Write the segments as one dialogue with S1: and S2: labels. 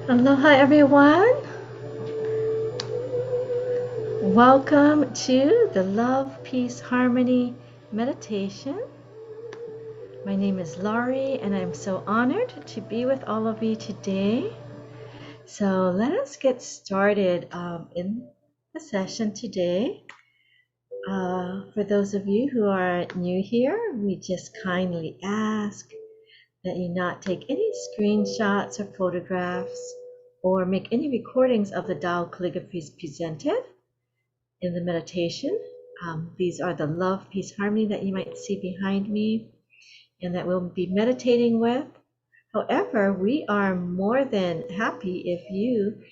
S1: Aloha everyone. Welcome to the Love, Peace, Harmony meditation. My name is Laurie and I'm so honored to be with all of you today. So let us get started in the session today. For those of you who are new here, we just kindly ask that you not take any screenshots or photographs or make any recordings of the Tao Calligraphies presented in the meditation. These are the love, peace, harmony that you might see behind me and that we'll be meditating with. However, we are more than happy if you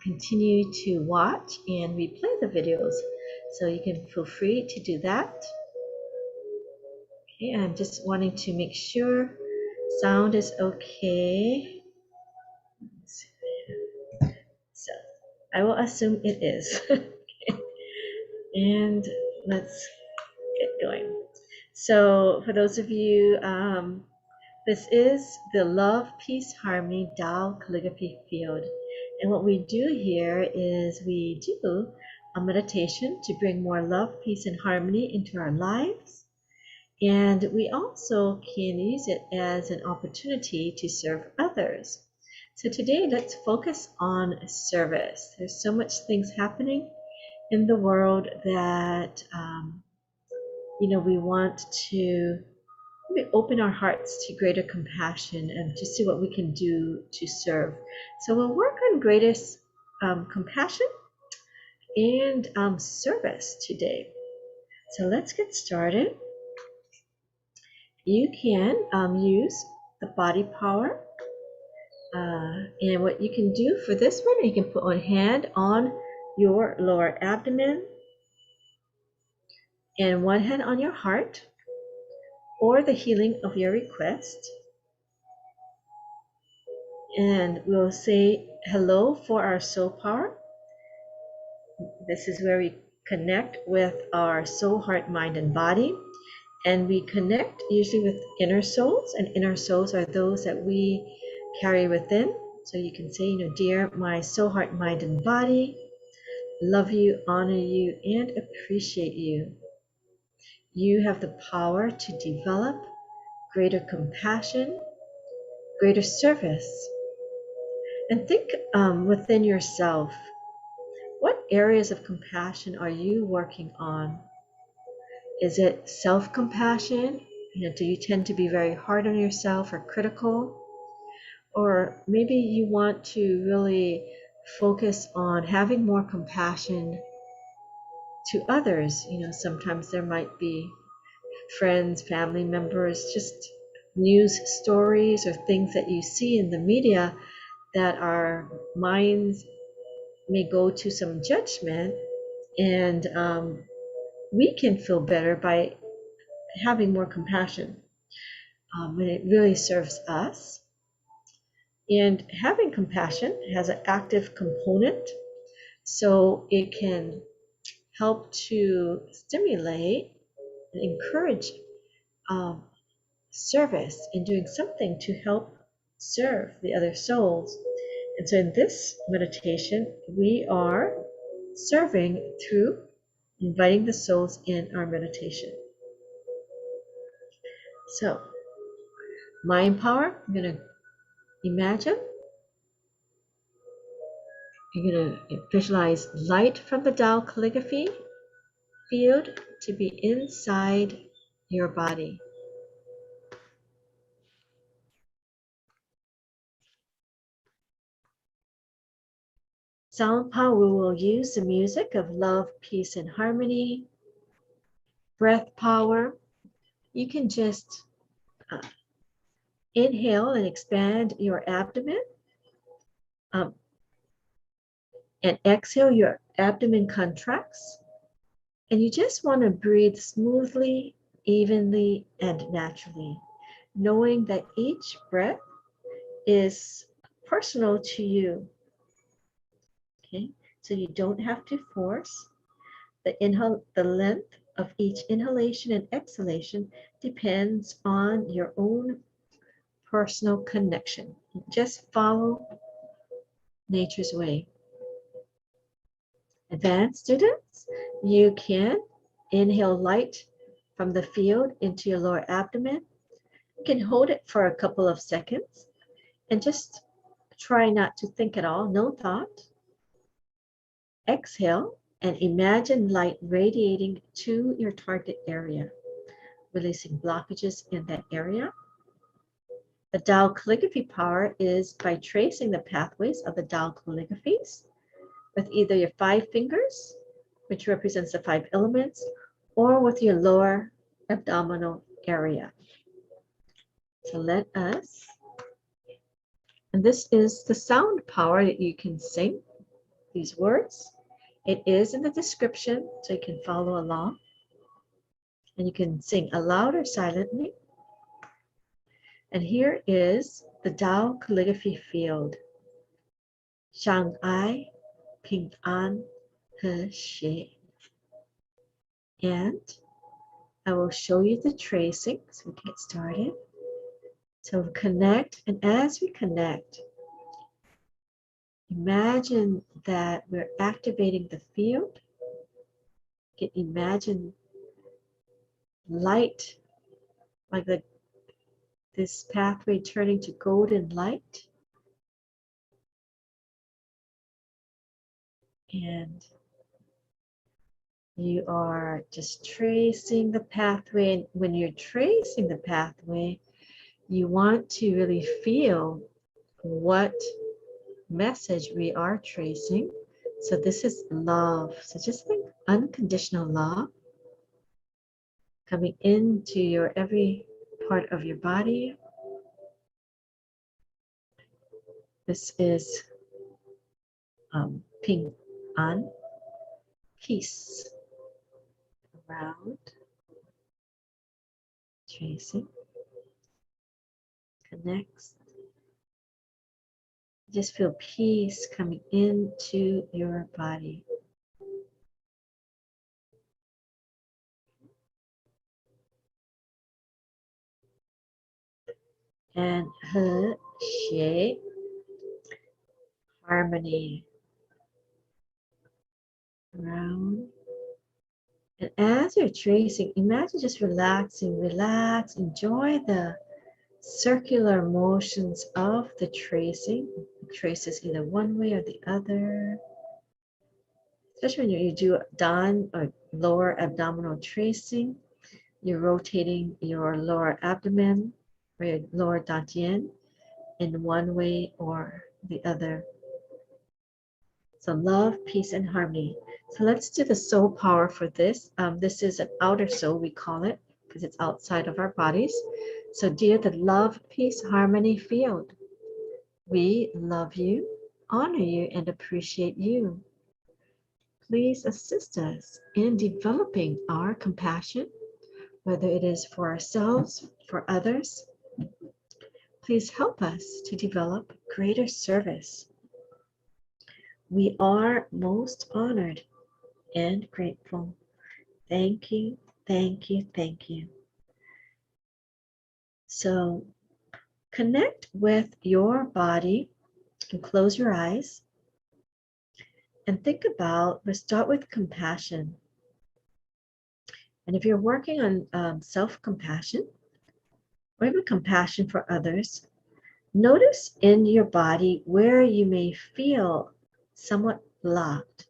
S1: continue to watch and replay the videos. So you can feel free to do that. Okay, I'm just wanting to make sure sound is okay. So I will assume it is. And let's get going. So for those of you, this is the Love, Peace, Harmony Tao Calligraphy field. And what we do here is we do a meditation to bring more love, peace, and harmony into our lives. And we also can use it as an opportunity to serve others. So today, let's focus on service. There's so much things happening in the world that we want to open our hearts to greater compassion and to see what we can do to serve. So we'll work on greatest compassion and service today. So let's get started. You can use the body power. And what you can do for this one, you can put one hand on your lower abdomen and one hand on your heart, or the healing of your request. And we'll say hello for our soul power. This is where we connect with our soul, heart, mind, and body. And we connect usually with inner souls, and inner souls are those that we carry within. So you can say, dear my soul, heart, mind, and body, love you, honor you, and appreciate you. You have the power to develop greater compassion, greater service. And think within yourself, what areas of compassion are you working on? Is it self-compassion? Do you tend to be very hard on yourself or critical? Or maybe you want to really focus on having more compassion to others. Sometimes there might be friends, family members, just news stories or things that you see in the media that our minds may go to some judgment, and we can feel better by having more compassion. And it really serves us. And having compassion has an active component, so it can help to stimulate and encourage service in doing something to help serve the other souls. And so in this meditation, we are serving through inviting the souls in our meditation. So, mind power, I'm going to imagine. You're going to visualize light from the Tao Calligraphy field to be inside your body. Sound power, we will use the music of love, peace, and harmony. Breath power, you can just inhale and expand your abdomen. And exhale, your abdomen contracts. And you just want to breathe smoothly, evenly, and naturally, knowing that each breath is personal to you. Okay, so you don't have to force the inhale, the length of each inhalation and exhalation depends on your own personal connection. Just follow nature's way. Advanced students, you can inhale light from the field into your lower abdomen. You can hold it for a couple of seconds and just try not to think at all, no thought. Exhale and imagine light radiating to your target area, releasing blockages in that area. The Tao calligraphy power is by tracing the pathways of the Tao calligraphies with either your 5 fingers, which represents the 5 elements, or with your lower abdominal area. So let us, and this is the sound power that you can sing these words. It is in the description, so you can follow along. And you can sing aloud or silently. And here is the Tao calligraphy field. Shang, Ping An, He Xie. And I will show you the tracing so we can get started. So connect, and as we connect, imagine that we're activating the field. Imagine light, like this pathway turning to golden light. And you are just tracing the pathway. And when you're tracing the pathway, you want to really feel what message we are tracing. So this is love. So just think unconditional love coming into your every part of your body. This is Ping An, peace, around, tracing, connects. Just feel peace coming into your body. And He Xie, harmony, around. And as you're tracing, imagine just relaxing, relax, enjoy the circular motions of the tracing. It traces either one way or the other. Especially when you do down or lower abdominal tracing, you're rotating your lower abdomen or your lower dantian in one way or the other. So love, peace, and harmony. So let's do the soul power for this. This is an outer soul, we call it, because it's outside of our bodies. So dear the love, peace, harmony field, we love you, honor you, and appreciate you. Please assist us in developing our compassion, whether it is for ourselves, for others. Please help us to develop greater service. We are most honored and grateful. Thank you, thank you, thank you. So connect with your body and close your eyes and think about, let's start with compassion. And if you're working on self-compassion or even compassion for others, notice in your body where you may feel somewhat blocked.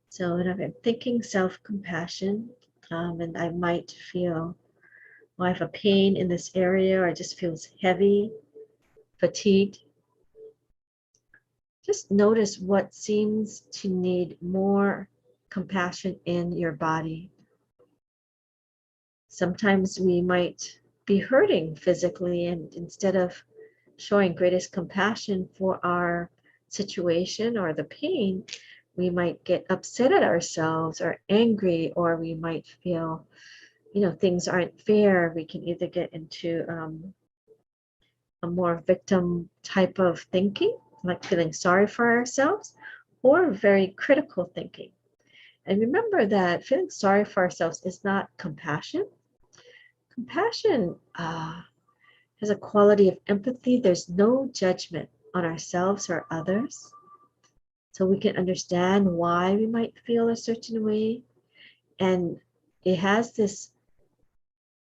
S1: So if I'm thinking self-compassion, and I might feel, well, I have a pain in this area, or it just feels heavy, fatigued. Just notice what seems to need more compassion in your body. Sometimes we might be hurting physically, and instead of showing greatest compassion for our situation or the pain, we might get upset at ourselves or angry, or we might feel, things aren't fair. We can either get into a more victim type of thinking, like feeling sorry for ourselves, or very critical thinking. And remember that feeling sorry for ourselves is not compassion. Compassion has a quality of empathy. There's no judgment on ourselves or others. So we can understand why we might feel a certain way. And it has this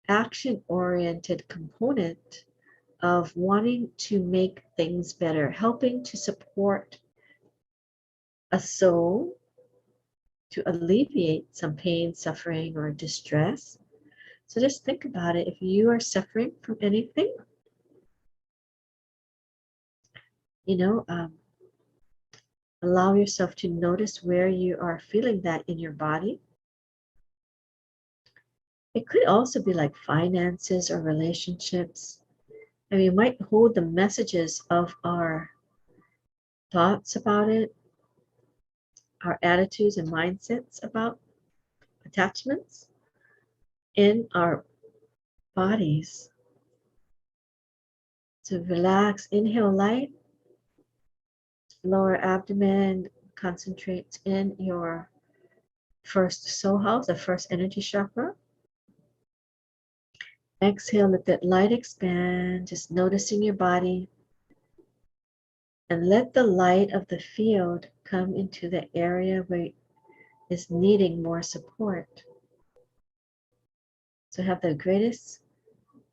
S1: action oriented component of wanting to make things better, helping to support a soul to alleviate some pain, suffering, or distress. So just think about it. If you are suffering from anything, you know, allow yourself to notice where you are feeling that in your body. It could also be like finances or relationships. And we might hold the messages of our thoughts about it, our attitudes and mindsets about attachments in our bodies. So relax, inhale light, lower abdomen, concentrate in your first soul house, the first energy chakra. Exhale, let that light expand, just noticing your body. And let the light of the field come into the area where is needing more support. So have the greatest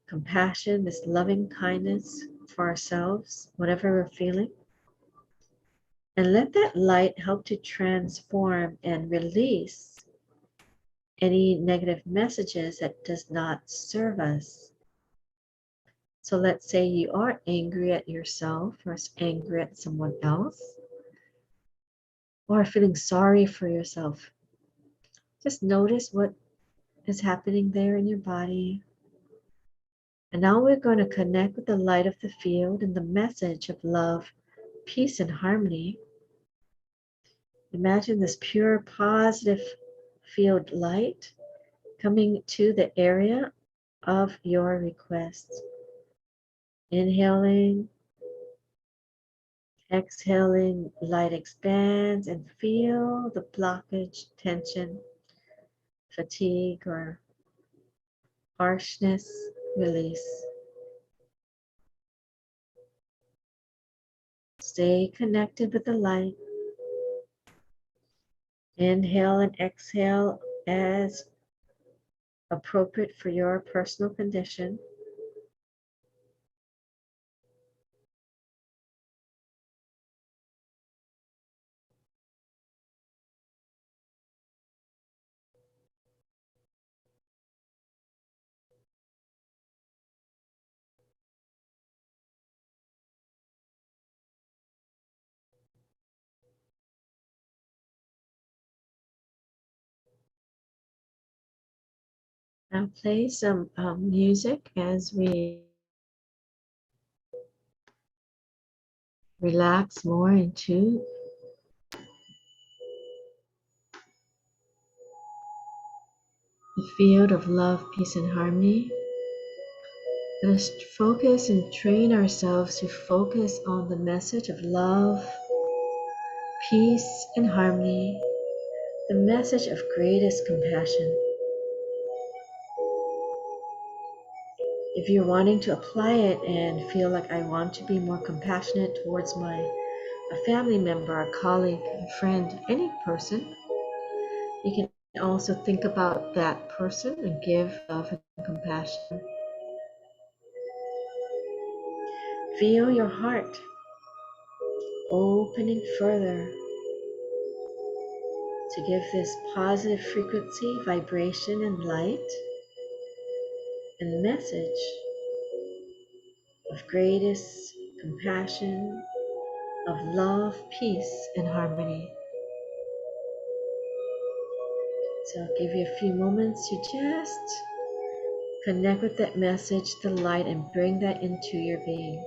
S1: compassion, this loving kindness for ourselves, whatever we're feeling. And let that light help to transform and release any negative messages that does not serve us. So let's say you are angry at yourself or angry at someone else, or feeling sorry for yourself. Just notice what is happening there in your body. And now we're going to connect with the light of the field and the message of love, peace, and harmony. Imagine this pure, positive field light coming to the area of your request. Inhaling, exhaling, light expands, and feel the blockage, tension, fatigue, or harshness release. Stay connected with the light. Inhale and exhale as appropriate for your personal condition. Now play some music as we relax more into the field of love, peace, and harmony. Let us focus and train ourselves to focus on the message of love, peace, and harmony, the message of greatest compassion. If you're wanting to apply it and feel like I want to be more compassionate towards a family member, a colleague, a friend, any person, you can also think about that person and give love and compassion. Feel your heart opening further to give this positive frequency, vibration, and light and message of greatest compassion, of love, peace, and harmony. So I'll give you a few moments to just connect with that message, the light, and bring that into your being.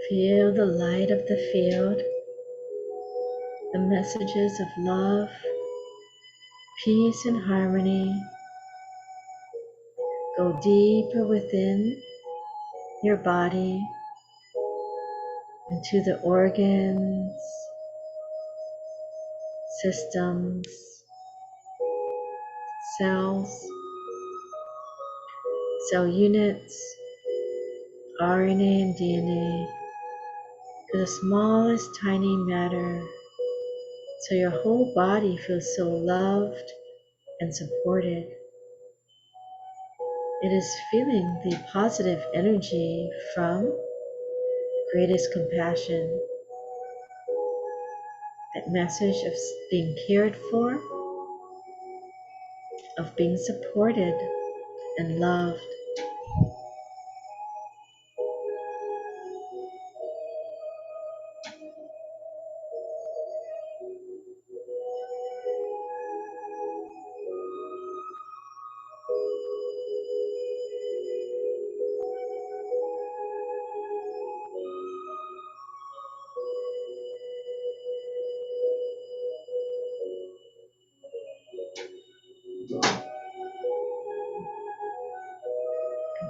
S1: Feel the light of the field, the messages of love, peace, and harmony. Go deeper within your body, into the organs, systems, cells, cell units, RNA and DNA, to the smallest tiny matter, so your whole body feels so loved and supported. It is feeling the positive energy from greatest compassion, that message of being cared for, of being supported and loved.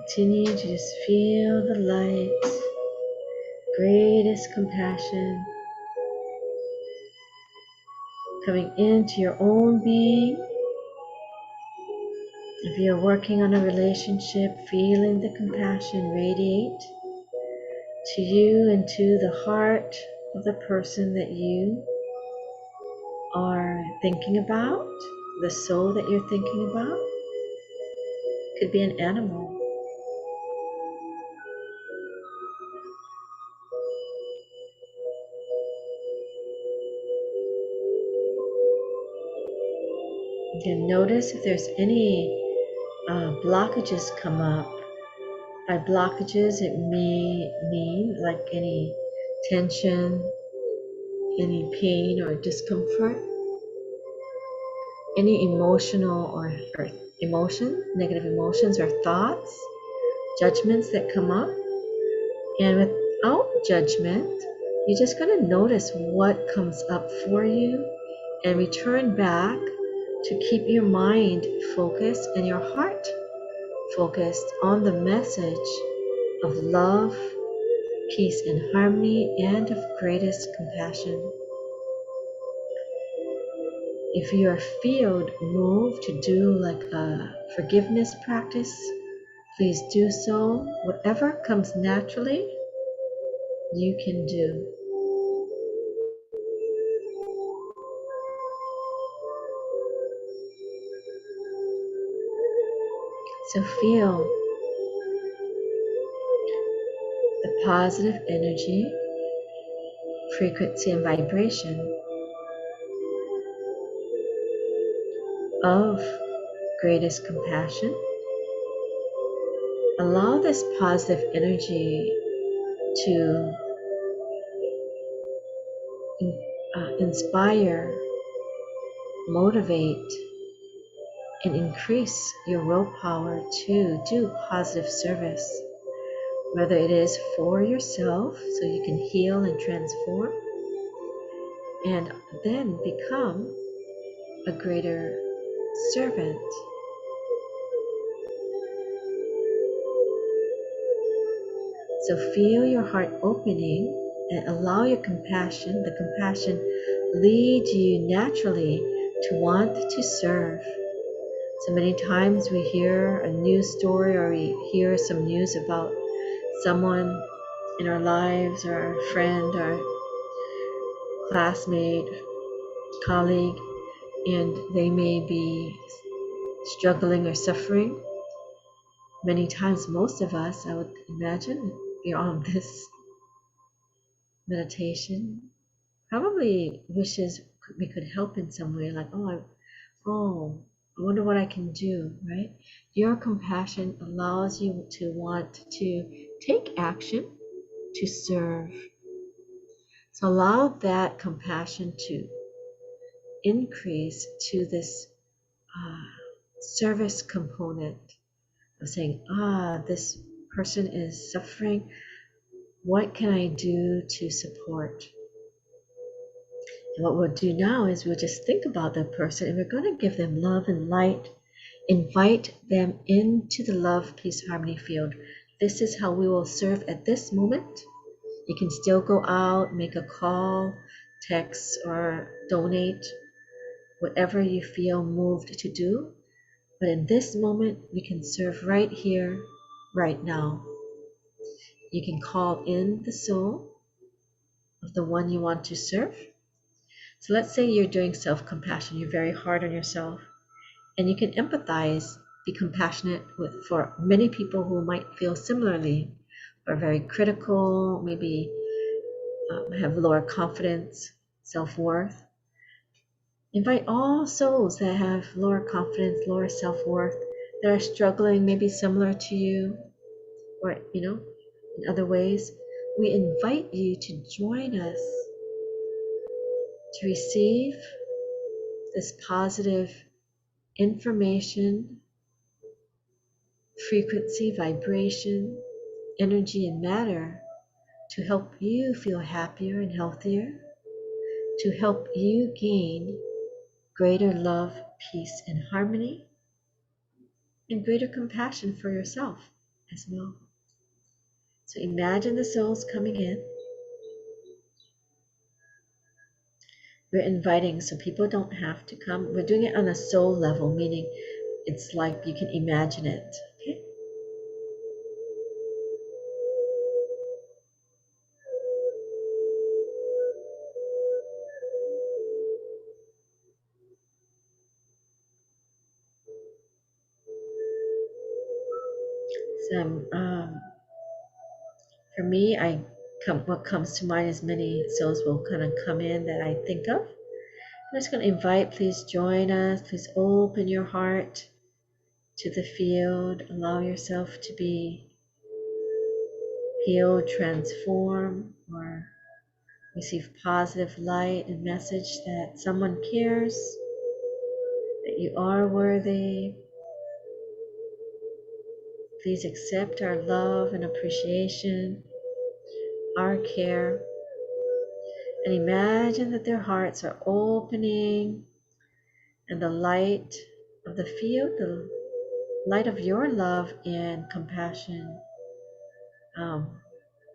S1: Continue to just feel the light, greatest compassion coming into your own being. If you're working on a relationship, feeling the compassion radiate to you and to the heart of the person that you are thinking about, the soul that you're thinking about. Could be an animal. You can notice if there's any blockages come up. By blockages, it may mean like any tension, any pain or discomfort, any emotional or emotion, negative emotions or thoughts, judgments that come up. And without judgment, you're just going to notice what comes up for you and return back to keep your mind focused and your heart focused on the message of love, peace and harmony, and of greatest compassion. If you are feel moved to do like a forgiveness practice, please do so. Whatever comes naturally, you can do. So feel the positive energy, frequency, and vibration of greatest compassion. Allow this positive energy to inspire, motivate, and increase your willpower to do positive service, whether it is for yourself so you can heal and transform, and then become a greater servant. So feel your heart opening and allow your compassion, the compassion lead you naturally to want to serve. So many times we hear a news story or we hear some news about someone in our lives or our friend or classmate, colleague, and they may be struggling or suffering. Many times, most of us, I would imagine, you're on this meditation, probably wishes we could help in some way, like, I wonder what I can do, right? Your compassion allows you to want to take action to serve. So allow that compassion to increase to this service component of saying, this person is suffering. What can I do to support? And what we'll do now is we'll just think about that person and we're going to give them love and light. Invite them into the love, peace, harmony field. This is how we will serve at this moment. You can still go out, make a call, text, or donate, whatever you feel moved to do. But in this moment, we can serve right here, right now. You can call in the soul of the one you want to serve. So let's say you're doing self-compassion, you're very hard on yourself, and you can empathize, be compassionate for many people who might feel similarly, are very critical, maybe have lower confidence, self-worth. Invite all souls that have lower confidence, lower self-worth, that are struggling, maybe similar to you, or in other ways. We invite you to join us to receive this positive information, frequency, vibration, energy, and matter to help you feel happier and healthier, to help you gain greater love, peace, and harmony, and greater compassion for yourself as well. So imagine the souls coming in. We're inviting, so people don't have to come. We're doing it on a soul level, meaning it's like you can imagine it. Okay? So for me, what comes to mind is many souls will kind of come in that I think of. I'm just going to invite, please join us. Please open your heart to the field. Allow yourself to be healed, transformed, or receive positive light and message that someone cares, that you are worthy. Please accept our love and appreciation, our care, and imagine that their hearts are opening and the light of the field, the light of your love and compassion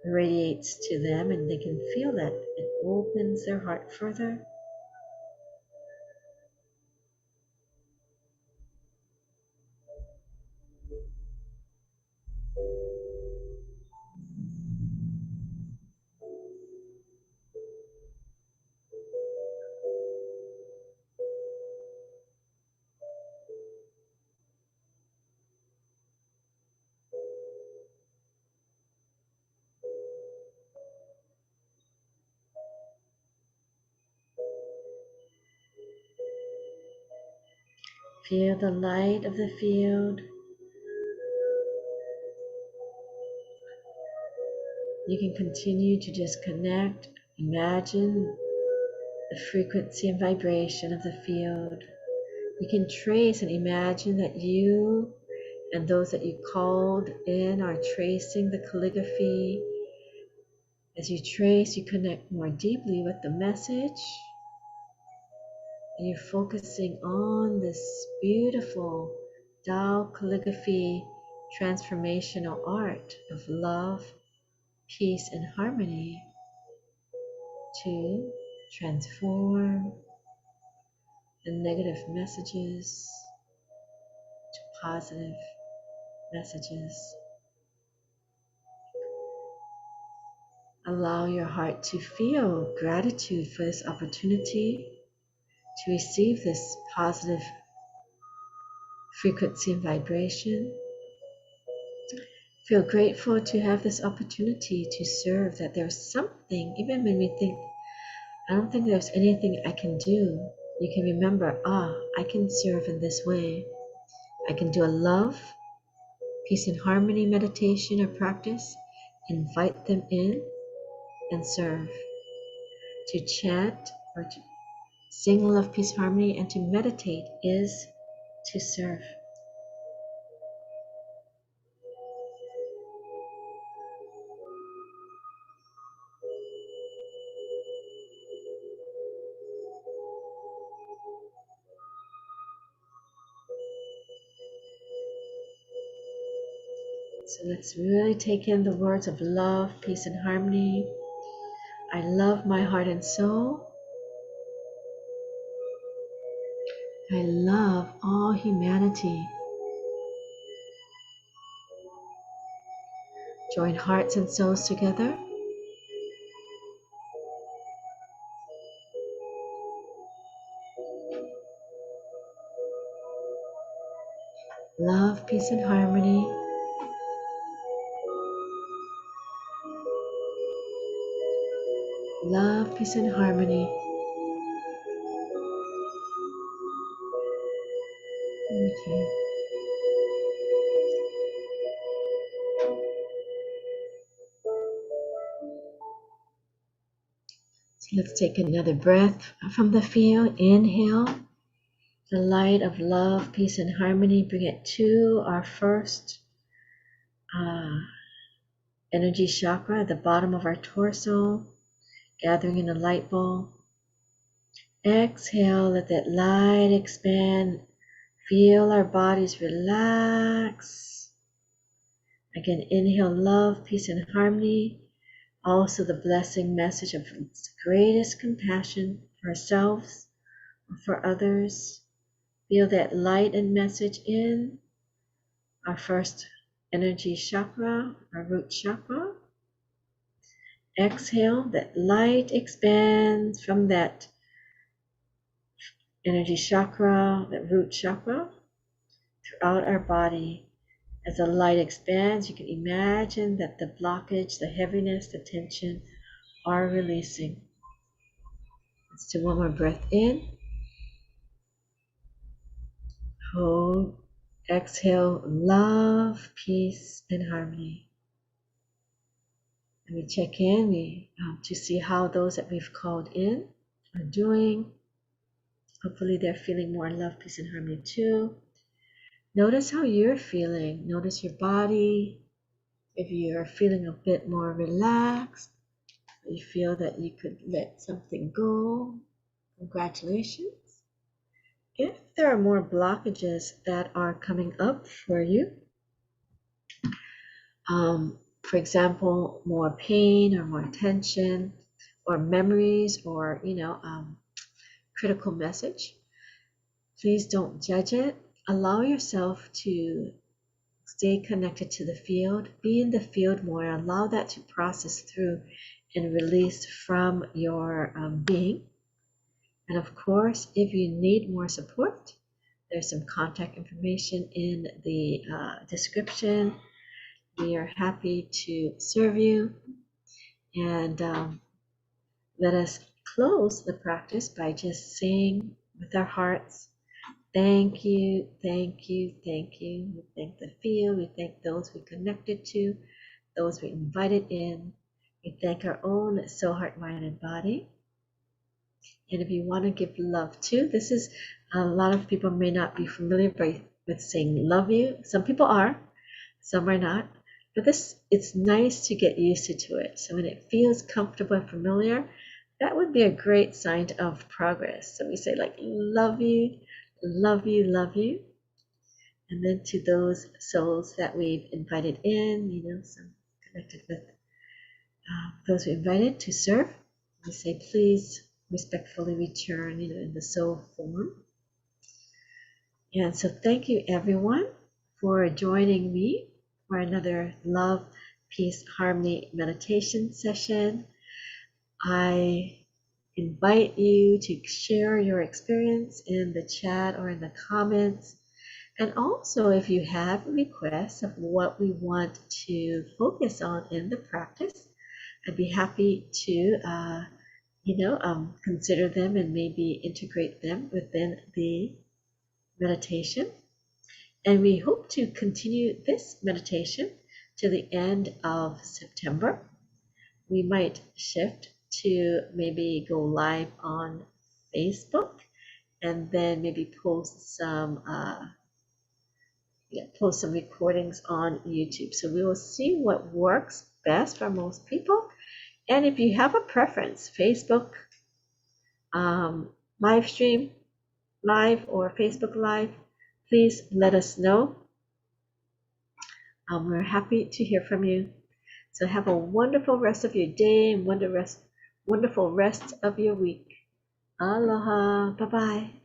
S1: radiates to them, and they can feel that it opens their heart further. Feel the light of the field. You can continue to just connect, imagine the frequency and vibration of the field. You can trace and imagine that you and those that you called in are tracing the calligraphy. As you trace, you connect more deeply with the message, and you're focusing on this beautiful Tao calligraphy transformational art of love, peace, and harmony to transform the negative messages to positive messages. Allow your heart to feel gratitude for this opportunity to receive this positive frequency and vibration. Feel grateful to have this opportunity to serve, that there's something, even when we think, I don't think there's anything I can do, you can remember, I can serve in this way. I can do a love, peace and harmony meditation or practice, invite them in and serve. To chant or to sing love, peace, harmony, and to meditate is to serve. So let's really take in the words of love, peace, and harmony. I love my heart and soul. I love all humanity. Join hearts and souls together. Love, peace, and harmony. Love, peace, and harmony. Okay. So let's take another breath from the field. Inhale the light of love, peace, and harmony. Bring it to our first energy chakra at the bottom of our torso, gathering in a light ball. Exhale, let that light expand. Feel our bodies relax. Again, inhale love, peace, and harmony. Also the blessing message of greatest compassion for ourselves or for others. Feel that light and message in our first energy chakra, our root chakra. Exhale, that light expands from that energy chakra, that root chakra, throughout our body. As the light expands, you can imagine that the blockage, the heaviness, the tension are releasing. Let's do one more breath in. Hold. Exhale, love, peace, and harmony. And we check in to see how those that we've called in are doing. Hopefully they're feeling more love, peace, and harmony too. Notice how you're feeling. Notice your body. If you're feeling a bit more relaxed, you feel that you could let something go, congratulations. If there are more blockages that are coming up for you, for example, more pain or more tension or memories or, critical message, please don't judge it. Allow yourself to stay connected to the field, be in the field more, allow that to process through and release from your being. And of course, if you need more support, there's some contact information in the description. We are happy to serve you. And let us close the practice by just saying with our hearts, thank you, thank you, thank you. We thank the field, we thank those we connected to, those we invited in. We thank our own soul, heart, mind, and body. And if you want to give love too, this is a lot of people may not be familiar with saying love you. Some people are, some are not. But it's nice to get used to it. So when it feels comfortable and familiar, that would be a great sign of progress. So we say like love you, love you, love you. And then to those souls that we've invited in, some connected with those we invited to serve, we say please respectfully return, in the soul form. And so thank you everyone for joining me for another love, peace, harmony meditation session. I invite you to share your experience in the chat or in the comments. And also if you have requests of what we want to focus on in the practice, I'd be happy to consider them and maybe integrate them within the meditation. And we hope to continue this meditation to the end of September. We might shift to maybe go live on Facebook and then maybe post some recordings on YouTube. So we will see what works best for most people. And if you have a preference, Facebook live stream, live or Facebook live, please let us know. We're happy to hear from you. So have a wonderful rest of your day and wonderful rest of your week. Aloha. Bye bye.